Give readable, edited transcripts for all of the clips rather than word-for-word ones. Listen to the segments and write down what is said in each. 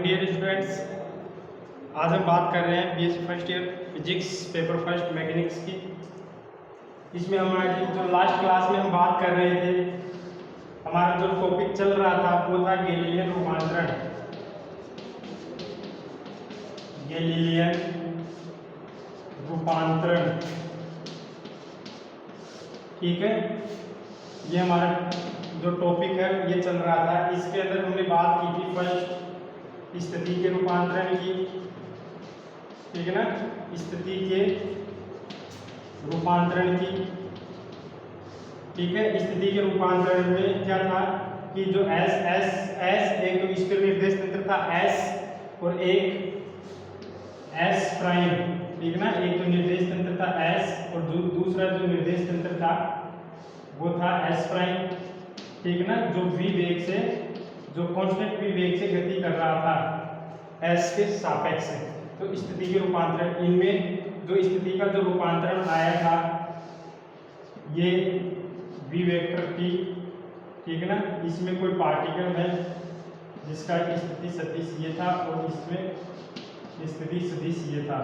Morning dear students. आज हम बात कर रहे हैं BSc first year physics paper first mechanics की। इसमें हमारी जो लास्ट क्लास में हम बात कर रहे थे, हमारा जो टॉपिक चल रहा था वो था गैलीलियन रूपांतरण। गैलीलियन रूपांतरण, ठीक है, ये हमारा जो टॉपिक है ये चल रहा था। इसके अंदर हमने बात की थी फर्स्ट स्थिति के रूपांतरण की, ठीक है ना, स्थिति के रूपांतरण की, ठीक है। स्थिति के रूपांतरण में क्या था कि जो एस एक तो स्थिर निर्देश तंत्र था एस और एक एस प्राइम, ठीक है ना। एक तो निर्देश तंत्र था एस और दूसरा जो निर्देश तंत्र था वो था एस प्राइम, ठीक है ना, जो v वेग से, जो कांस्टेंट v वेग से गति कर रहा था एस के सापेक्ष से। तो स्थिति के रूपांतरण, इनमें जो स्थिति का जो रूपांतरण आया था ये v वेक्टर t, ठीक है ना। इसमें कोई पार्टिकल है जिसका स्थिति सदिश ये था और इसमें स्थिति सदिश ये था,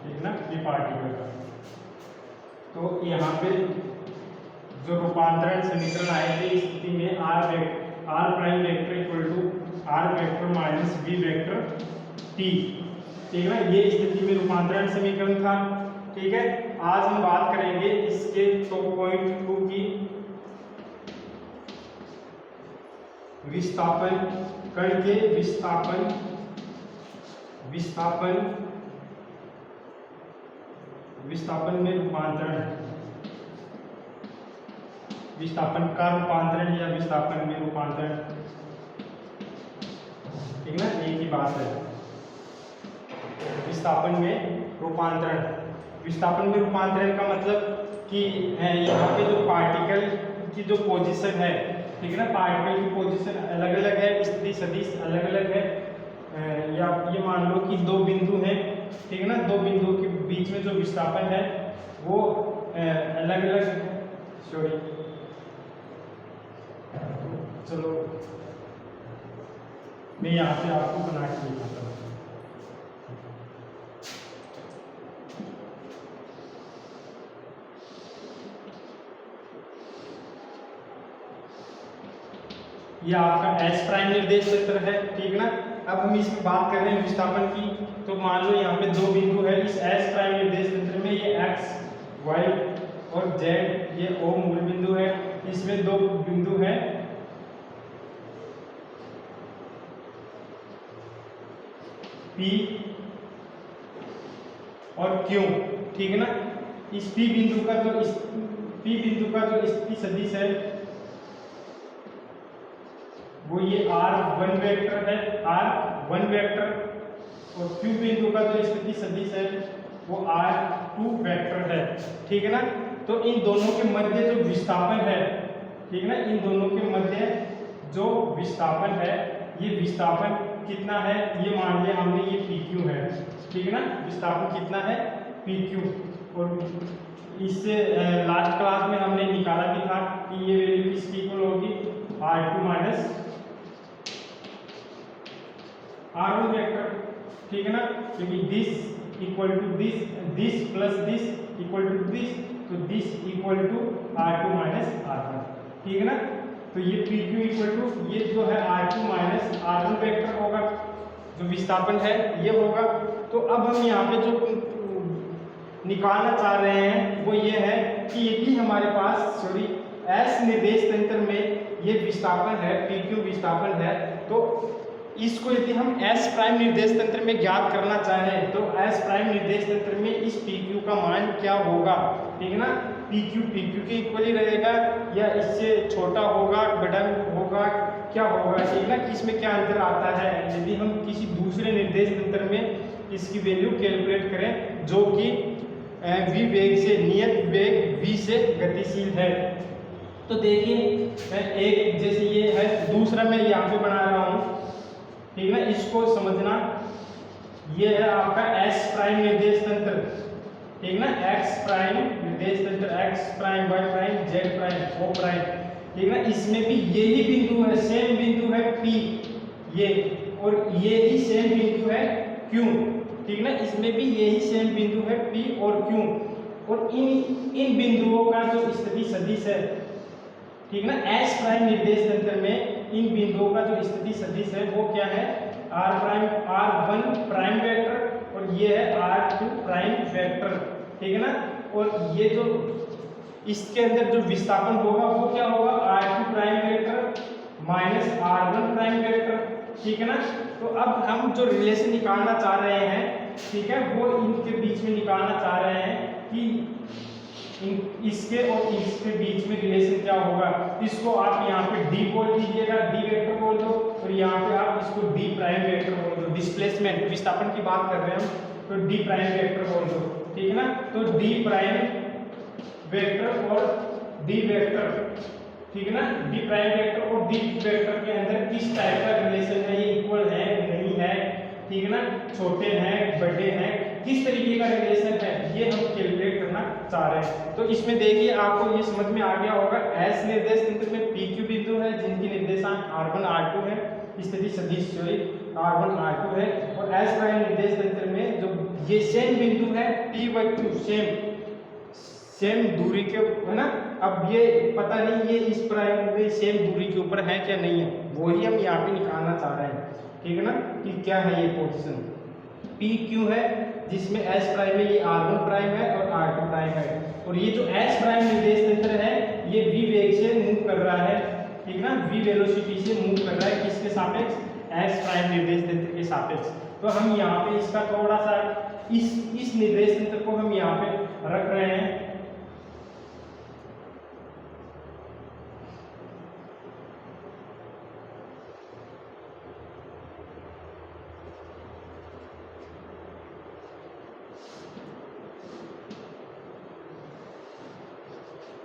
ठीक है ना, ये पार्टिकल का। तो यहाँ पे जो रूपांतरण समीकरण आए थे स्थिति में R prime vector equal to R vector minus V vector T, ठीक है ना, ये स्थिति में रूपांतरण समीकरण था, ठीक है। आज हम बात करेंगे इसके तो पॉइंट 2 की विस्थापन, कण के विस्थापन में रूपांतरण, विस्थापन का रूपांतरण या विस्थापन में रूपांतरण, ठीक है ना, एक ही बात है। विस्थापन में रूपांतरण का मतलब कि यहाँ पे जो पार्टिकल की जो पोजीशन है, ठीक है ना, पार्टिकल की पोजीशन अलग अलग है, स्थिति सदिश अलग अलग है। या ये मान लो कि दो बिंदु हैं, ठीक है ना, दो बिंदुओं के बीच में जो विस्थापन है वो अलग अलग, सॉरी चलो मैं यहाँ पे आपको बना के दिखाता हूँ। ये आपका एस प्राइम निर्देश तंत्र है, ठीक ना। अब हम इसमें बात कर रहे हैं विस्थापन की। तो मान लो यहाँ पे दो बिंदु है इस एस प्राइम निर्देश तंत्र में, ये एक्स वाई और जेड, ये ओ मूल बिंदु है। इसमें दो बिंदु है P और Q, ठीक है ना। इस P बिंदु का जो स्थिति सदिश है वो ये R1 वेक्टर है, R1 वेक्टर, और Q बिंदु का जो स्थिति सदिश है वो R2 वेक्टर है, ठीक है ना। तो इन दोनों के मध्य जो विस्थापन है, ठीक है ना, इन दोनों के मध्य जो विस्थापन है, ये विस्थापन कितना है, ये मान लिया हमने, ये PQ है, ठीक है ना। विस्थापन कितना है, PQ। और इससे लास्ट क्लास में हमने निकाला भी था कि ये वैल्यू किसकी इक्वल होगी, R2 माइनस R1 वेक्टर, ठीक है ना, क्योंकि this equal to this plus this equal to this, तो this equal to R2 minus R1, ठीक है ना। तो ये PQ इक्वल टू ये जो है R2 माइनस R1 वेक्टर होगा, जो विस्थापन है ये होगा। तो अब हम यहाँ पे जो निकालना चाह रहे हैं वो ये है कि यदि हमारे पास, सॉरी, एस निर्देश तंत्र में ये विस्थापन है, PQ विस्थापन है, तो इसको यदि हम एस प्राइम निर्देश तंत्र में ज्ञात करना चाहें तो एस प्राइम निर्देश तंत्र में इस PQ का मान क्या होगा, ठीक है ना। PQ के इक्वल ही रहेगा या इससे छोटा होगा, बड़ा होगा, क्या होगा, ठीक है ना, कि इसमें क्या अंतर आता है यदि हम किसी दूसरे निर्देश तंत्र में इसकी वैल्यू कैलकुलेट करें जो कि v वेग से, नियत वेग v से गतिशील है। तो देखिए, एक जैसे ये है, दूसरा मैं यहाँ पे बना रहा हूँ, ठीक है ना, इसको समझना। ये है आपका एस प्राइम निर्देश तंत्र, ठीक है ना, एक्स प्राइम निर्देश तंत्र, x prime, y prime, z prime, O prime, ठीक है ना। इसमें भी यही बिंदु है, सेम बिंदु है P, ये, और ये ही सेम बिंदु है Q, ठीक ना, इसमें भी यही सेम बिंदु है P और Q, और इन बिंदुओं का जो स्थिति सदिश है, ठीक ना, S प्राइम निर्देश तंत्र में इन बिंदुओं का जो स्थिति सदिश है वो क्या है, R1 प्राइम वेक्टर और ये है R2 प्राइम वेक्टर, ठीक है ना। और ये जो इसके अंदर जो विस्थापन होगा वो क्या होगा, R2 prime vector minus R1 prime vector, ठीक है ना। तो अब हम जो रिलेशन निकालना चाह रहे हैं, ठीक है, वो इनके बीच में निकालना चाह रहे हैं कि इसके और इसके बीच में रिलेशन क्या होगा। इसको आप यहाँ पे D बोल दीजिएगा, D वेक्टर बोल दो, और यहाँ पे आप इसको D प्राइम वेक्टर बोल दो। डिस्प्लेसमेंट विस्थापन की बात कर रहे हैं हम, तो D प्राइम वेक्टर बोल दो, ठीक है ना। तो D प्राइम वेक्टर और D वेक्टर, ठीक है ना, D प्राइम वेक्टर और D वेक्टर के अंदर किस टाइप का रिलेशन है, ये इक्वल है नहीं है, ठीक है ना, छोटे हैं बड़े हैं, किस तरीके का रिलेशन है, ये हम कैलकुलेट करना चाह रहे हैं। तो इसमें देखिए आपको ये समझ में आ गया होगा, S निर्देश तंत्र में PQ बिंदु है जिनकी निर्देशांक R1 R2 है, स्थिति सदिश R1 R2 है, और S प्राइम निर्देश तंत्र में जो ये सेम बिंदु है P व Q सेम दूरी के, है ना। अब ये पता नहीं ये इस प्राइम में सेम दूरी के ऊपर है क्या नहीं है, वही हम यहाँ पे निकालना चाह रहे हैं, ठीक है ना, कि क्या है ये पोजीशन PQ है जिसमें S प्राइम में ये R1 प्राइम है और R2 प्राइम है, और ये जो S प्राइम निर्देश तंत्र है ये V वेग से मूव कर रहा है, ठीक ना, V वेलोसिटी से मूव कर रहा है, किसके सापेक्ष, S प्राइम निर्देश तंत्र के सापेक्ष। तो हम यहाँ पे इसका थोड़ा सा इस निर्देश तंत्र को हम यहाँ पे रख रहे हैं,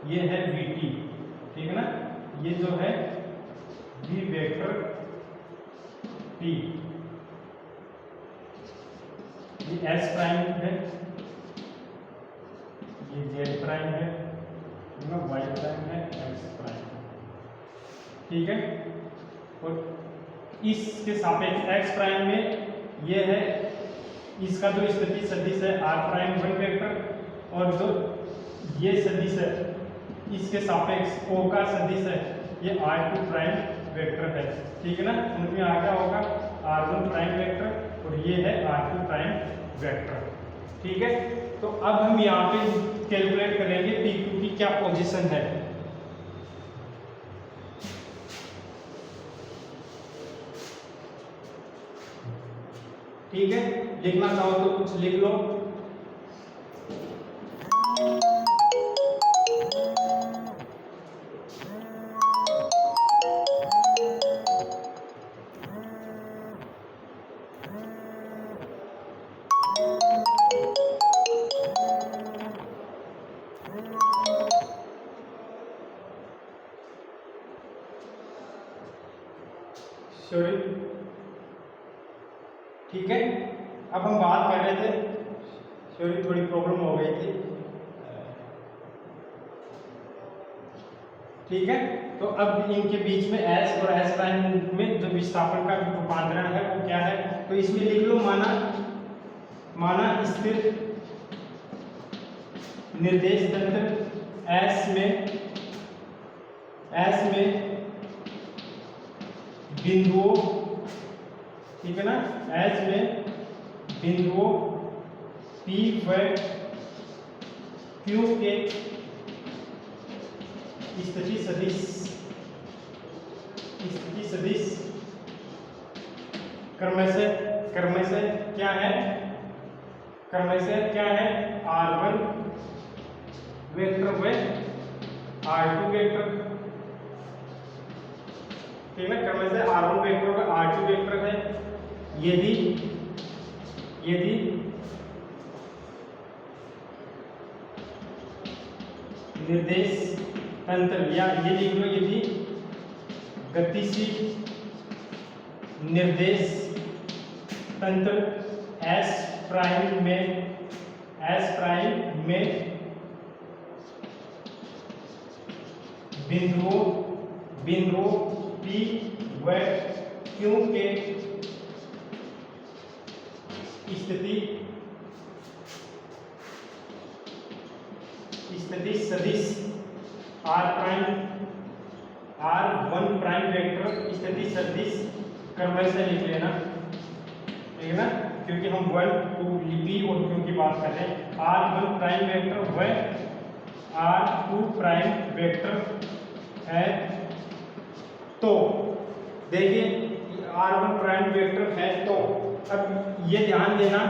ये है VT, ठीक है ना, ये जो है V वेक्टर T, ये S प्राइम है, ये Z प्राइम है, Y प्राइम है, X प्राइम, ठीक है। और इसके सापेक्ष X प्राइम में ये है, इसका जो स्थिति सदिश है R प्राइम 1 वेक्टर, और जो ये सदिश है इसके सापेक्ष O का सदिश है ये R2 प्राइम वेक्टर है, ठीक है ना, समझ में आ गया होगा, R1 प्राइम वेक्टर और ये है R2 प्राइम वेक्टर, ठीक है। तो अब हम यहाँ पे कैलकुलेट करेंगे PQ की क्या पोजीशन है। ठीक है, लिखना चाहो तो कुछ लिख लो। सॉरी, ठीक है, अब हम बात कर रहे थे, सॉरी थोड़ी प्रॉब्लम हो गई थी, ठीक है। तो अब इनके बीच में S और S प्राइम में जो विस्थापन का रूपांतरण है वो क्या है, तो इसमें लिख लो, माना स्थिर निर्देश तंत्र S में बिंदुओं, ठीक है ना, S में बिंदुओं P व Q के स्थिति सदिश क्रमशः क्या है, R1 वेक्टर व R2 वेक्टर, ठीक है, क्रमशः R1 वेक्टर व R2 वेक्टर है, यदि निर्देश तंत्र, या ये लिख लो, यदि गतिशील निर्देश तंत्र S प्राइम में बिंदुओं P व Q के स्थिति सदिश R1 प्राइम वेक्टर स्थिति सदिश क्रम से लिख लेना, ठीक है ना, क्योंकि हम 1 2 P और Q की बात कर रहे हैं। R1 प्राइम वेक्टर व R2 प्राइम वेक्टर है, तो देखिए R1 प्राइम वेक्टर है, तो अब ये ध्यान देना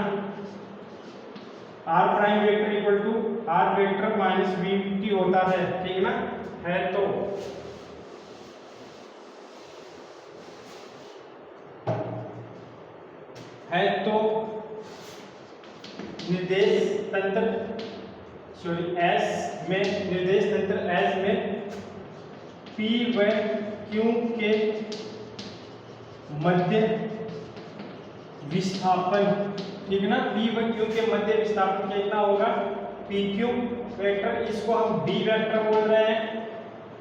R prime vector equal to R vector minus VT होता है, ठीक है ना, है तो निर्देश तंत्र S में P व Q के मध्य विस्थापन, ठीक है ना, P व Q के मध्य विस्थापन कितना होगा, PQ वेक्टर, इसको हम D वेक्टर बोल रहे हैं,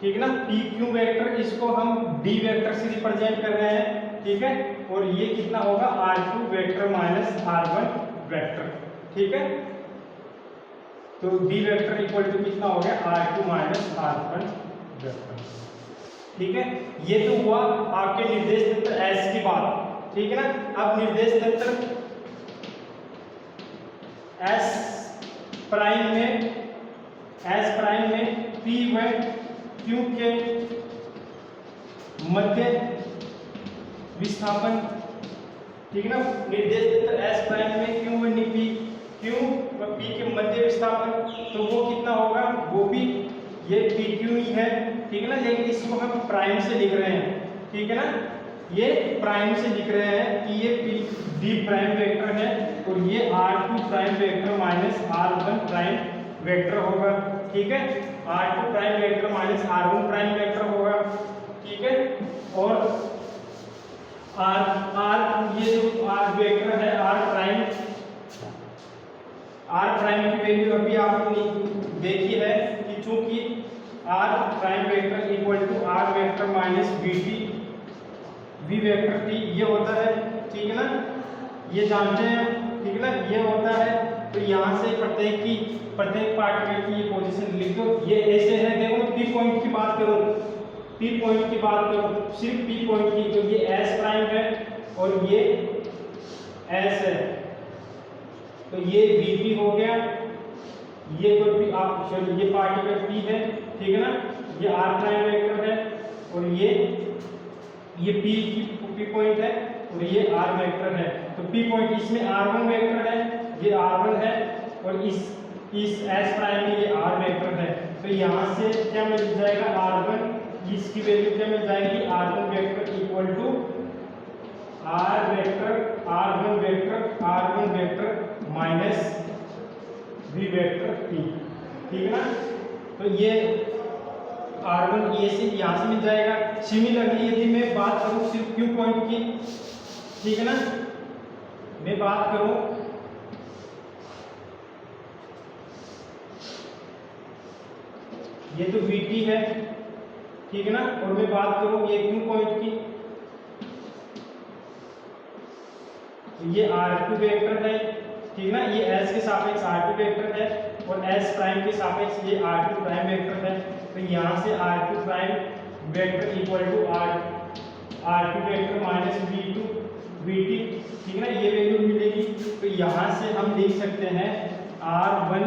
ठीक है ना, PQ वेक्टर इसको हम D वेक्टर से रिप्रेजेंट कर रहे हैं, ठीक है, और ये कितना होगा R2 vector minus R1 vector, ठीक है, तो D वेक्टर इक्वल टू कितना हो गया R2 माइनस R1 वेक्टर, ठीक है। ये तो हुआ आपके निर्देश तंत्र S की बात, ठीक है ना। अब निर्देश तंत्र S प्राइम में P व Q के मध्य विस्थापन, ठीक है ना, निर्देश तंत्र S प्राइम में Q व P के मध्य विस्थापन, तो वो कितना होगा, वो भी ये PQ ही है, ठीक है ना, लेकिन इसको हम प्राइम से लिख रहे हैं, ठीक है ना, ये प्राइम से लिख रहे हैं कि ये D प्राइम वेक्टर है और ये R2 prime vector minus R1 prime vector होगा, ठीक है, R2 prime vector minus R1 prime vector होगा, ठीक है, और ये जो R वेक्टर है R प्राइम की वैल्यू अभी आपने देखी है कि चूंकि R prime vector equal to R vector minus V vector T ये होता है, ठीक है ना, ये जानते हैं, ठीक है ना, ये होता है, तो यहाँ से प्रत्येक पार्टिकल की ये पोजीशन लिख दो, ये ऐसे है, देखो P पॉइंट की बात करो, सिर्फ P पॉइंट की, तो ये S प्राइम है और ये S है, तो ये VP हो गया, ये तो P ये पार्टिकल P है, ठीक है ना, ये R प्राइम वेक्टर है और ये P पॉइंट है और ये R वेक्टर है, तो P पॉइंट इसमें R1 वेक्टर है, ये R1 है और इस S प्राइम में ये R वेक्टर है, तो यहाँ से क्या मिल जाएगा R1, इसकी वैल्यू क्या मिल जाएगी R1 vector equal to R1 vector minus V vector P, ठीक है ना, तो ये R1 ये से यहाँ से मिल जाएगा। सिमिलरली यदि मैं बात करूँ सिर्फ Q पॉइंट की, ठीक है ना, मैं बात करूँ ये तो VT है, ठीक है ना, और मैं बात करूँ ये Q पॉइंट की, ये R2 वेक्टर है, ठीक है ना, ये S के सापेक्ष R2 वेक्टर है और S प्राइम के सापेक्ष ये R2 प्राइम वेक्टर है, तो यहाँ से R2 prime vector equal to R2 vector minus VT, ठीक है ना, ये वैल्यू मिलेगी, तो यहाँ से हम लिख सकते हैं R1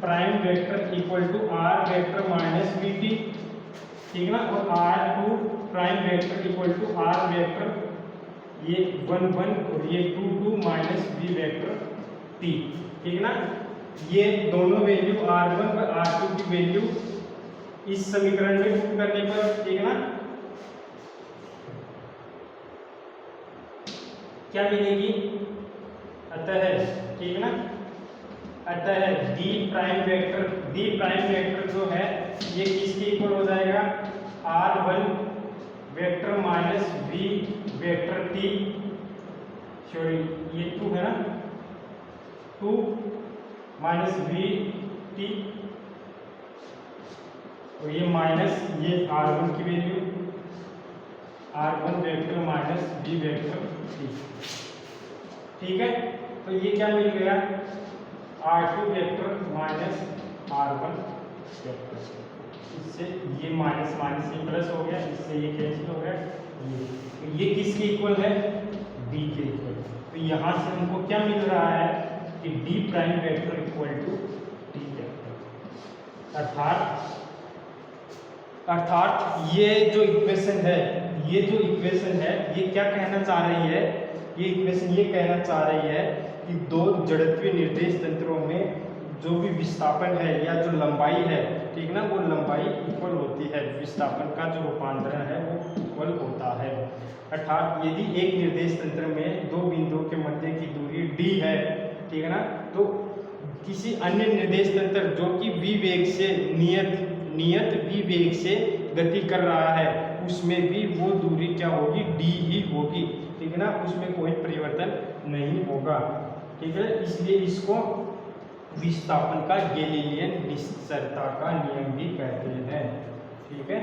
prime vector equal to R vector minus VT, ठीक है ना, और R2 prime vector equal to R vector ये 1 1 और ये 2 2 माइनस V वेक्टर T, ठीक है ना, ये दोनों वैल्यू R1 और R2 की वैल्यू इस समीकरण में पुट करने पर, ठीक है ना, क्या मिलेगी, अतः, ठीक है ना, अतः D प्राइम वेक्टर जो है ये किसके इक्वल हो जाएगा R1 vector minus V vector T, sorry ये 2 है ना, 2 माइनस VT और ये माइनस ये R1 की value R1 vector minus V vector T, ठीक है, तो ये क्या मिल गया, R2 vector minus R1 vector. इससे ये माइनस माइनस ये प्लस हो गया, इससे ये कैंसिल हो गया। ये किसके इक्वल है, D के इक्वल। तो यहाँ से हमको क्या मिल रहा है कि D prime vector equal to D vector. अर्थात ये जो इक्वेशन है, ये क्या कहना चाह रही है, ये इक्वेशन ये कहना चाह रही है कि दो जड़त्वीय निर्देश तंत्रों में जो भी विस्थापन है या जो लंबाई है, ठीक ना, वो लंबाई इक्वल होती है, विस्थापन का जो रूपांतरण है वो इक्वल होता है। अर्थात यदि एक निर्देश तंत्र में दो बिंदुओं के मध्य की दूरी d है, ठीक है ना, तो किसी अन्य निर्देश तंत्र जो कि v वेग से नियत v वेग से गति कर रहा है, उसमें भी वो दूरी क्या होगी, d ही होगी, ठीक है ना, उसमें कोई परिवर्तन नहीं होगा, ठीक है। इसलिए इसको विस्थापन का गैलीलियन निश्चरता का नियम भी कहते हैं, ठीक है,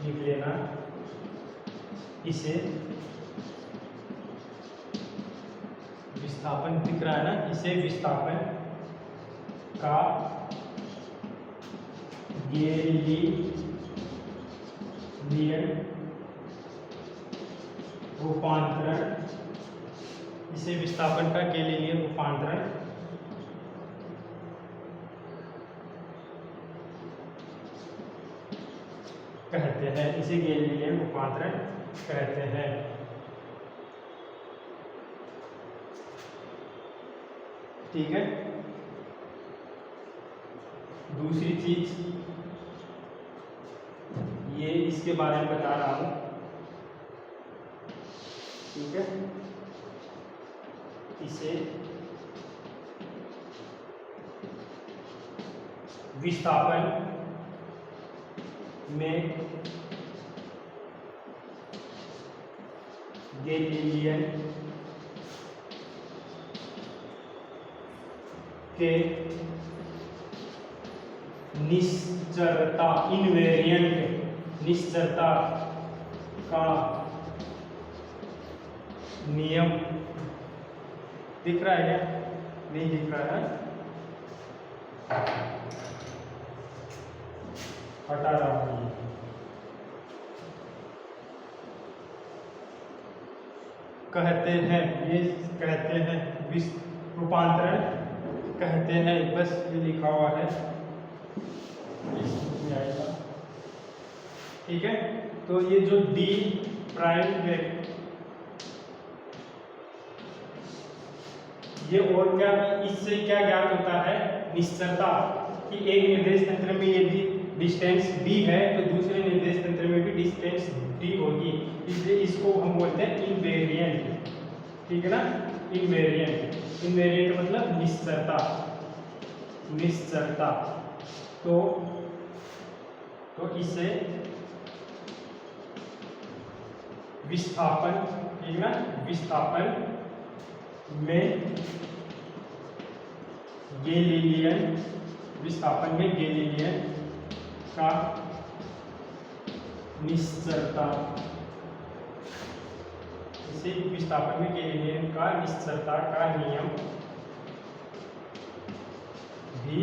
लिख लेना इसे। विस्थापन दिख रहा है ना, इसे विस्थापन का गैलीलियन रूपांतरण, इसे विस्थापन का गैलीलियन रूपांतरण कहते हैं, इसे गैलीलियन रूपांतरण कहते हैं। ठीक है, दूसरी चीज ये इसके बारे में बता रहा हूं, ठीक है, इसे विस्थापन में गैलीलियन के निश्चरता इनवेरिएंट निश्चरता का नियम दिख रहा है क्या, नहीं दिख रहा है, हटा रहा हूं। कहते हैं, ये कहते हैं रूपांतरण कहते हैं, बस ये लिखा हुआ है इसमें आएगा, ठीक है। तो ये जो D प्राइम वेक्टर, ये और क्या, इससे क्या ज्ञात होता है, निश्चरता, कि एक निर्देश तंत्र में यदि डिस्टेंस d है तो दूसरे निर्देश तंत्र में भी डिस्टेंस d होगी, इसलिए इसको हम बोलते हैं इनवेरिएंट, ठीक है ना, इनवेरिएंट मतलब निश्चरता। तो इसे विस्थापन, ठीक ना, विस्थापन में गैलीलियन का निश्चरता, इसे विस्थापन में गैलीलियन का निश्चरता का नियम भी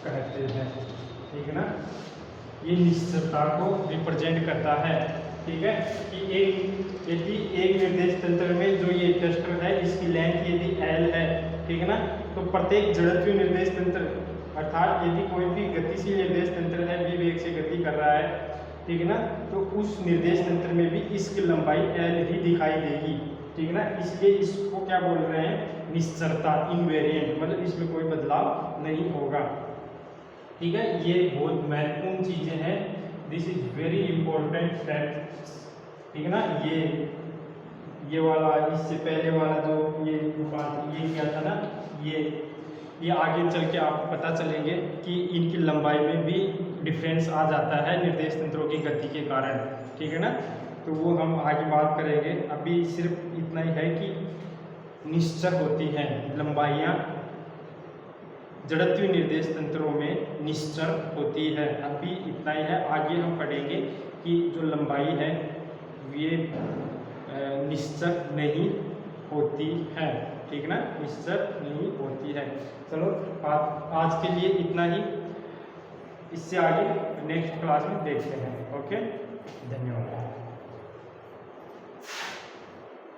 कहते हैं, ठीक है ना। ये निश्चरता को रिप्रेजेंट करता है, ठीक है, कि यदि एक निर्देश तंत्र में जो ये क्लस्टर है इसकी लेंथ यदि L है, ठीक है ना, तो प्रत्येक जड़त्वीय निर्देश तंत्र, अर्थात यदि कोई भी गतिशील निर्देश तंत्र है v वेग से गति कर रहा है, ठीक है ना, तो उस निर्देश तंत्र में भी इसकी लंबाई L ही दिखाई देगी, ठीक है ना, इसलिए इसको क्या बोल रहे हैं, निश्चरता, इनवेरिएंट, मतलब इसमें कोई बदलाव नहीं होगा, ठीक है। ये बहुत महत्वपूर्ण चीजें हैं, this is very important fact, ठीक है ना। ये वाला, इससे पहले वाला जो ये रूपांतर ये क्या था ना, ये आगे चल के आपको पता चलेंगे कि इनकी लंबाई में भी डिफरेंस आ जाता है निर्देश तंत्रों की गति के कारण, ठीक है ना, तो वो हम आगे बात करेंगे। अभी सिर्फ इतना ही है कि निश्चर होती हैं लंबाइयाँ, जड़त्वीय निर्देश तंत्रों में निश्चर होती है, अभी इतना ही है। आगे हम पढ़ेंगे कि जो लंबाई है ये निश्चित नहीं होती है, ठीक ना, निश्चित नहीं होती है। चलो आज के लिए इतना ही, इससे आगे नेक्स्ट क्लास में देखते हैं। ओके, धन्यवाद।